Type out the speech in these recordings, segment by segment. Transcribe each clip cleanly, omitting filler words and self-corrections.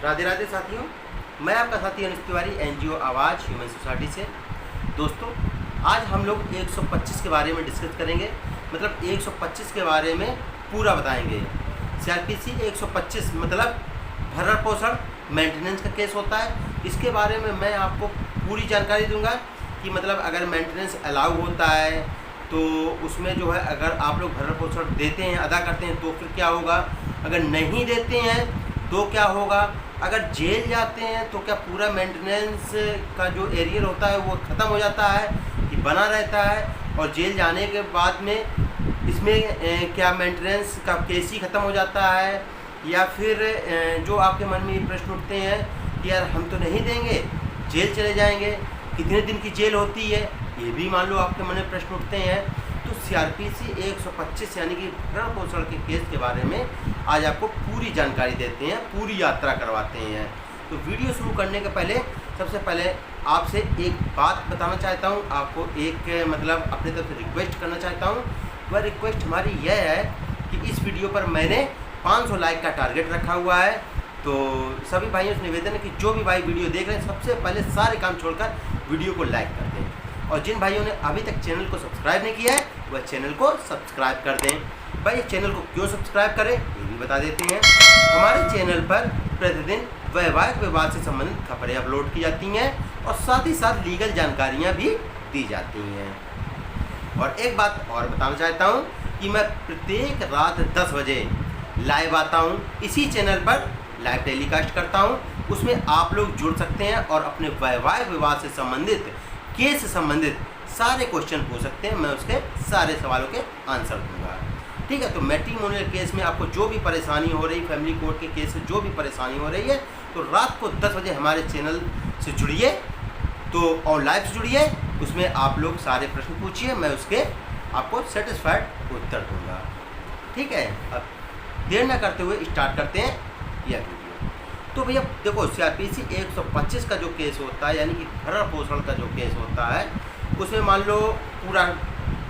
राधे राधे साथियों, मैं आपका साथी अनिश तिवारी, एनजीओ आवाज़ ह्यूमन सोसाइटी से। दोस्तों, आज हम लोग 125 के बारे में डिस्कस करेंगे। मतलब 125 के बारे में पूरा बताएंगे। सीआरपीसी 125 मतलब भरण पोषण मेंटेनेंस का केस होता है। इसके बारे में मैं आपको पूरी जानकारी दूंगा कि मतलब अगर मेंटेनेंस अलाउ होता है तो उसमें जो है अगर आप लोग भरण पोषण देते हैं, अदा करते हैं तो फिर क्या होगा, अगर नहीं देते हैं तो क्या होगा, अगर जेल जाते हैं तो क्या पूरा मेंटेनेंस का जो एरियर होता है वो ख़त्म हो जाता है कि बना रहता है, और जेल जाने के बाद में इसमें क्या मेंटेनेंस का केस ही ख़त्म हो जाता है, या फिर जो आपके मन में ये प्रश्न उठते हैं कि यार हम तो नहीं देंगे, जेल चले जाएंगे, कितने दिन की जेल होती है, ये भी मान लो आपके मन में प्रश्न उठते हैं। तो सीआरपीसी 125 यानी कि भरण पोषण के केस के बारे में आज आपको पूरी जानकारी देते हैं, पूरी यात्रा करवाते हैं। तो वीडियो शुरू करने के पहले सबसे पहले आपसे एक बात बताना चाहता हूँ, आपको एक मतलब अपने तरफ से रिक्वेस्ट करना चाहता हूँ। वह रिक्वेस्ट हमारी यह है कि इस वीडियो पर मैंने 500 लाइक का टारगेट रखा हुआ है। तो सभी भाइयों से निवेदन है कि जो भी भाई वीडियो देख रहे हैं सबसे पहले सारे काम छोड़कर वीडियो को लाइक कर दें, और जिन भाइयों ने अभी तक चैनल को सब्सक्राइब नहीं किया है वह चैनल को सब्सक्राइब कर दें। भाई चैनल को क्यों सब्सक्राइब करें ये भी बता देते हैं। हमारे चैनल पर प्रतिदिन वैवाहिक विवाद से संबंधित खबरें अपलोड की जाती हैं और साथ ही साथ लीगल जानकारियाँ भी दी जाती हैं। और एक बात और बताना चाहता हूँ कि मैं प्रत्येक रात 10 बजे लाइव आता हूँ, इसी चैनल पर लाइव टेलीकास्ट करता हूँ। उसमें आप लोग जुड़ सकते हैं और अपने वैवाहिक विवाद से संबंधित, केस से संबंधित सारे क्वेश्चन पूछ सकते हैं, मैं उसके सारे सवालों के आंसर दूंगा। ठीक है, तो मैट्रिमोनियल केस में आपको जो भी परेशानी हो रही, फैमिली कोर्ट के केस से जो भी परेशानी हो रही है, तो रात को 10 बजे हमारे चैनल से जुड़िए, तो और लाइव से जुड़िए, उसमें आप लोग सारे प्रश्न पूछिए, मैं उसके आपको सेटिस्फाइड उत्तर दूंगा। ठीक है, अब देर न करते हुए स्टार्ट करते हैं यह वीडियो। तो भैया देखो, सीआरपीसी 125 का जो केस होता है यानी कि भरण पोषण का जो केस होता है, उसमें मान लो पूरा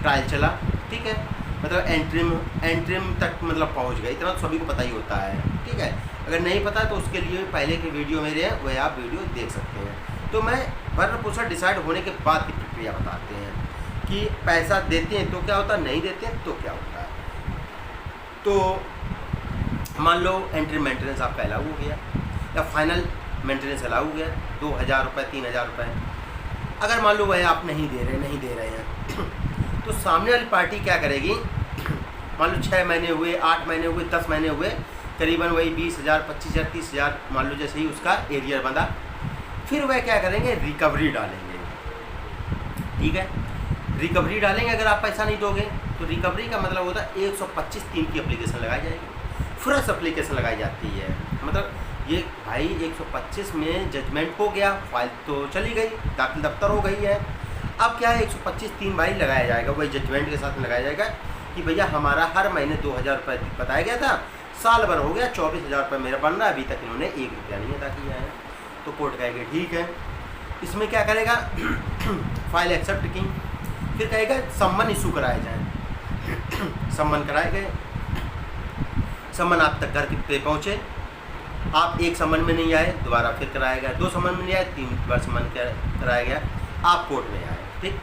ट्रायल चला, ठीक है, मतलब एंट्रीम तक मतलब पहुंच गए, इतना तो सभी को पता ही होता है। ठीक है, अगर नहीं पता तो उसके लिए पहले के वीडियो मेरे हैं, वह आप वीडियो देख सकते हैं। तो मैं भरण पोषण डिसाइड होने के बाद की प्रक्रिया बताते हैं कि पैसा देते हैं तो क्या होता है, नहीं देते हैं तो क्या होता है। तो मान लो एंट्री मेंटेनेंस आपका अलाउ हो गया या फाइनल मेंटेनेंस अलाउ हो गया 2000 रुपये, 3000 रुपये, अगर मान लो वह आप नहीं दे रहे हैं तो सामने वाली पार्टी क्या करेगी, मान लो 6 महीने हुए, 8 महीने हुए, 10 महीने हुए, करीबन वही 20,000, 25,000, 30,000 मान लो जैसे ही उसका एरियर बंधा, फिर वह क्या करेंगे, रिकवरी डालेंगे। ठीक है, रिकवरी डालेंगे। अगर आप पैसा नहीं दोगे तो रिकवरी का मतलब होता है 125(3) की एप्लीकेशन लगाई जाएगी, फ्रेश एप्लीकेशन लगाई जाती है। मतलब ये भाई 125 में जजमेंट हो गया, फाइल तो चली गई, दाखिल दफ्तर हो गई है, अब क्या है 125(3) भाई लगाया जाएगा, वही जजमेंट के साथ लगाया जाएगा कि भैया हमारा हर महीने 2000 रुपये बताया गया था, साल भर हो गया, 24,000 रुपये मेरा बन रहा है, अभी तक इन्होंने 1 रुपया नहीं अदा किया है। तो कोर्ट कहेगा ठीक है, इसमें क्या करेगा फाइल एक्सेप्ट की, फिर कहेगा सम्मन इशू कराए जाए। सम्मन कराए गए, सम्मन आप तक घर पे पहुँचे, आप एक सम्मन में नहीं आए, दोबारा फिर कराया गया, 2 सम्मन में नहीं आए, 3 बार सम्मन कराया गया, आप कोर्ट में आए। ठीक,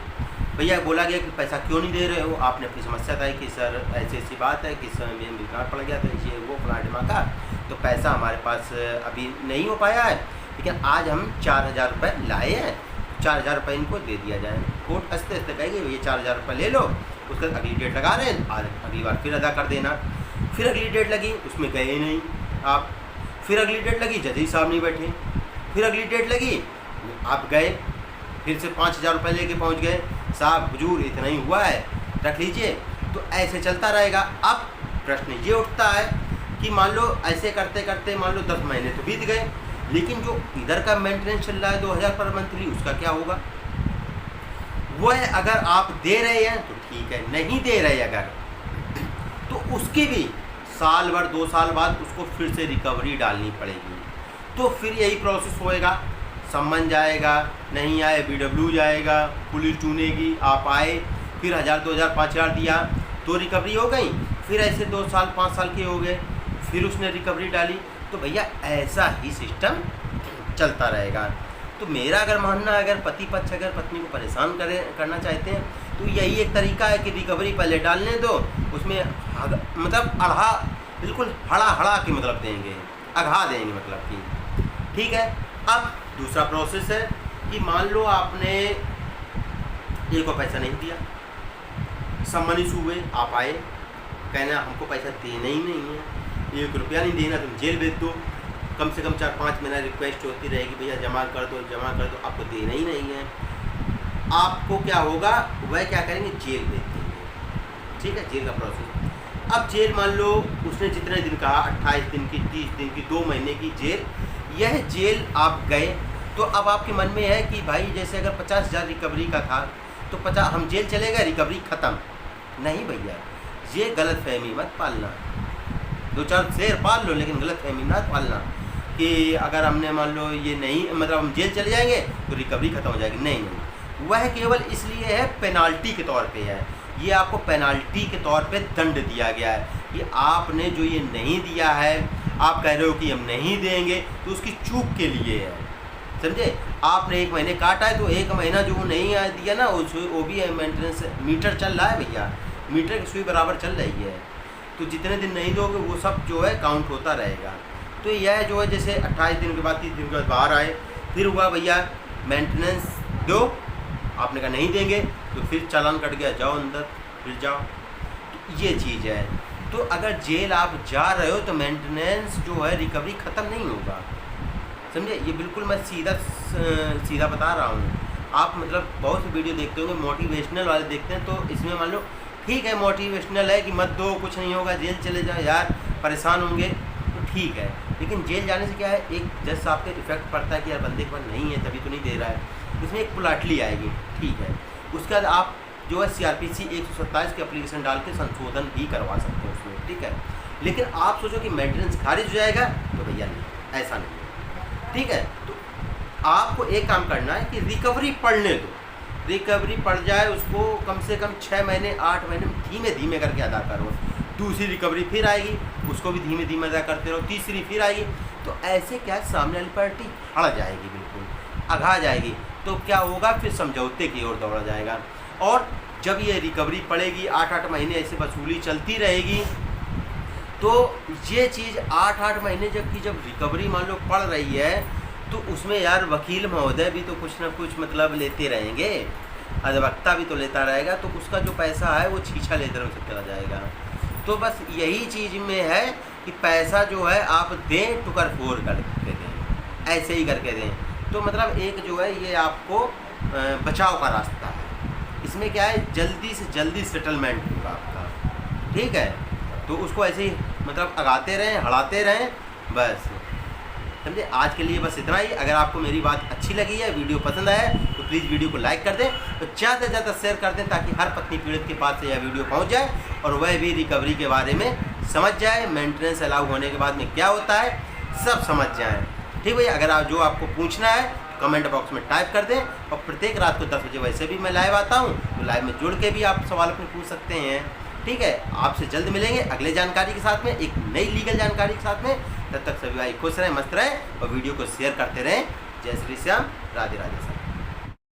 भैया बोला गया कि पैसा क्यों नहीं दे रहे हो, आपने अपनी समस्या बताई कि सर ऐसी ऐसी बात है कि सर मैं बीमार पड़ गया था, ये वो फला ढिमाका, तो पैसा हमारे पास अभी नहीं हो पाया है, लेकिन आज हम 4000 रुपये लाए हैं, 4000 रुपये इनको दे दिया जाए। कोर्ट हंसते हंसते कहेंगे ये 4000 रुपये ले लो, उसका अगली डेट लगा रहे हैं, आज अगली बार फिर अदा कर देना। फिर अगली डेट लगी, उसमें गए ही नहीं आप, फिर अगली डेट लगी, जज साहब नहीं बैठे, फिर अगली डेट लगी, आप गए, फिर से 5000 रुपये लेके पहुंच गए, साहब हुजूर इतना ही हुआ है, रख लीजिए। तो ऐसे चलता रहेगा। अब प्रश्न ये उठता है कि मान लो ऐसे करते करते मान लो 10 महीने तो बीत गए, लेकिन जो इधर का मेंटेनेंस चल रहा है 2000 पर मंथली, उसका क्या होगा। वह अगर आप दे रहे हैं तो ठीक है, नहीं दे रहे अगर तो उसकी भी साल भर 2 साल बाद उसको फिर से रिकवरी डालनी पड़ेगी। तो फिर यही प्रोसेस होएगा, सम्मन जाएगा, नहीं आए BW जाएगा, पुलिस ढूंढेगी, आप आए, फिर 1000, 2000, 5000 दिया तो रिकवरी हो गई, फिर ऐसे 2 साल 5 साल के हो गए, फिर उसने रिकवरी डाली, तो भैया ऐसा ही सिस्टम चलता रहेगा। तो मेरा अगर मानना है, अगर पति पक्ष अगर पत्नी को परेशान करना चाहते हैं तो यही एक तरीका है कि रिकवरी पहले डालने दो, उसमें मतलब अढ़ा बिल्कुल हड़ा के मतलब देंगे, अघा देंगे मतलब कि, ठीक है। अब दूसरा प्रोसेस है कि मान लो आपने एक को पैसा नहीं दिया, सम्मानित हुए, आप आए, कहना हमको पैसा देना ही नहीं है, 1 रुपया नहीं देना, तुम जेल भेज दो, कम से कम 4-5 महीना रिक्वेस्ट होती रहेगी, भैया जमा कर दो, आपको देना ही नहीं है। आपको क्या होगा, वह क्या करेंगे, जेल भेज देंगे, ठीक है, जेल का प्रोसेस। अब जेल मान लो उसने जितने दिन कहा, 28 दिन की, 30 दिन की, 2 महीने की जेल, यह जेल आप गए तो अब आपके मन में है कि भाई जैसे अगर 50,000 रिकवरी का था तो 50 हम जेल चले गए, रिकवरी ख़त्म। नहीं भैया, ये गलत फहमी मत पालना, 2-4 शेर पाल लो लेकिन गलत फहमी मत पालना कि अगर हमने मान लो ये नहीं, मतलब हम जेल चले जाएंगे तो रिकवरी ख़त्म हो जाएगी। नहीं, वह केवल इसलिए है, पेनाल्टी के तौर पे है, ये आपको पेनाल्टी के तौर पे दंड दिया गया है कि आपने जो ये नहीं दिया है, आप कह रहे हो कि हम नहीं देंगे, तो उसकी चूक के लिए है, समझे। आपने 1 महीने काटा है तो 1 महीना जो वो नहीं दिया ना, वो भी मेंटेनेंस मीटर चल रहा है भैया, मीटर की सुई बराबर चल रही है, तो जितने दिन नहीं दोगे वो सब जो है काउंट होता रहेगा। तो यह जो है जैसे 28 दिन के बाद, 30 दिन के बाद बाहर आए, फिर हुआ भैया मेंटेनेंस दो, आपने कहा नहीं देंगे, तो फिर चालान कट गया, जाओ अंदर, फिर जाओ, तो ये चीज़ है। तो अगर जेल आप जा रहे हो तो मेंटेनेंस जो है, रिकवरी ख़त्म नहीं होगा, समझे। ये बिल्कुल मैं सीधा बता रहा हूँ। आप मतलब बहुत से वीडियो देखते होंगे, मोटिवेशनल वाले देखते हैं, तो इसमें मान लो ठीक है मोटिवेशनल है कि मत दो, कुछ नहीं होगा, जेल चले जाओ यार, परेशान होंगे, तो ठीक है। लेकिन जेल जाने से क्या है, एक जज साहब पे इफेक्ट पड़ता है कि यार बंदे के पास नहीं है तभी तो नहीं दे रहा है, इसमें एक पुलाटली आएगी, ठीक है। उसके बाद आप जो है CRPC 127 की एप्लीकेशन डाल के संशोधन भी करवा सकते हो उसमें, ठीक है। लेकिन आप सोचो कि मेंटेनेंस खारिज हो जाएगा, तो भैया नहीं, ऐसा नहीं है, ठीक है। तो आपको एक काम करना है कि रिकवरी पढ़ने दो, रिकवरी पड़ जाए, उसको कम से कम 6 महीने 8 महीने में धीमे धीमे करके अदा करो। दूसरी रिकवरी फिर आएगी, उसको भी धीमे धीमे अदा करते रहो, तीसरी फिर आएगी, तो ऐसे क्या सामने वाली पार्टी हड़ जाएगी, बिल्कुल अघा जाएगी। तो क्या होगा, फिर समझौते की ओर दौड़ा जाएगा। और जब ये रिकवरी पड़ेगी, 8-8 महीने ऐसे वसूली चलती रहेगी, तो ये चीज़ 8-8 महीने जब रिकवरी मान लो पड़ रही है, तो उसमें यार वकील महोदय भी तो कुछ ना कुछ मतलब लेते रहेंगे, अधिवक्ता भी तो लेता रहेगा, तो उसका जो पैसा है वो छीछा लेते रहे चला जाएगा। तो बस यही चीज़ में है कि पैसा जो है आप दें, टुकर फोर करके दें, ऐसे ही करके दें, तो मतलब एक जो है ये आपको बचाव का रास्ता है। इसमें क्या है, जल्दी से जल्दी सेटलमेंट होगा आपका, ठीक है। तो उसको ऐसे ही मतलब अगाते रहें, हड़ाते रहें, बस समझे। आज के लिए बस इतना ही। अगर आपको मेरी बात अच्छी लगी है, वीडियो पसंद आया तो प्लीज़ वीडियो को लाइक कर दें, तो ज़्यादा से ज़्यादा शेयर कर दें, ताकि हर पत्नी पीड़ित के पास से यह वीडियो पहुंच जाए और वह भी रिकवरी के बारे में समझ जाए, मेंटेनेंस अलाउ होने के बाद में क्या होता है सब समझ जाएँ, ठीक भैया। अगर आप जो आपको पूछना है कमेंट बॉक्स में टाइप कर दें, और प्रत्येक रात को 10 बजे वैसे भी मैं लाइव आता हूँ, तो लाइव में जुड़ के भी आप सवाल अपने पूछ सकते हैं, ठीक है। आपसे जल्द मिलेंगे अगले जानकारी के साथ में, एक नई लीगल जानकारी के साथ में। तब तक सभी भाई खुश रहें, मस्त रहें, और वीडियो को शेयर करते रहें। जय श्री श्याम, राधे राधे।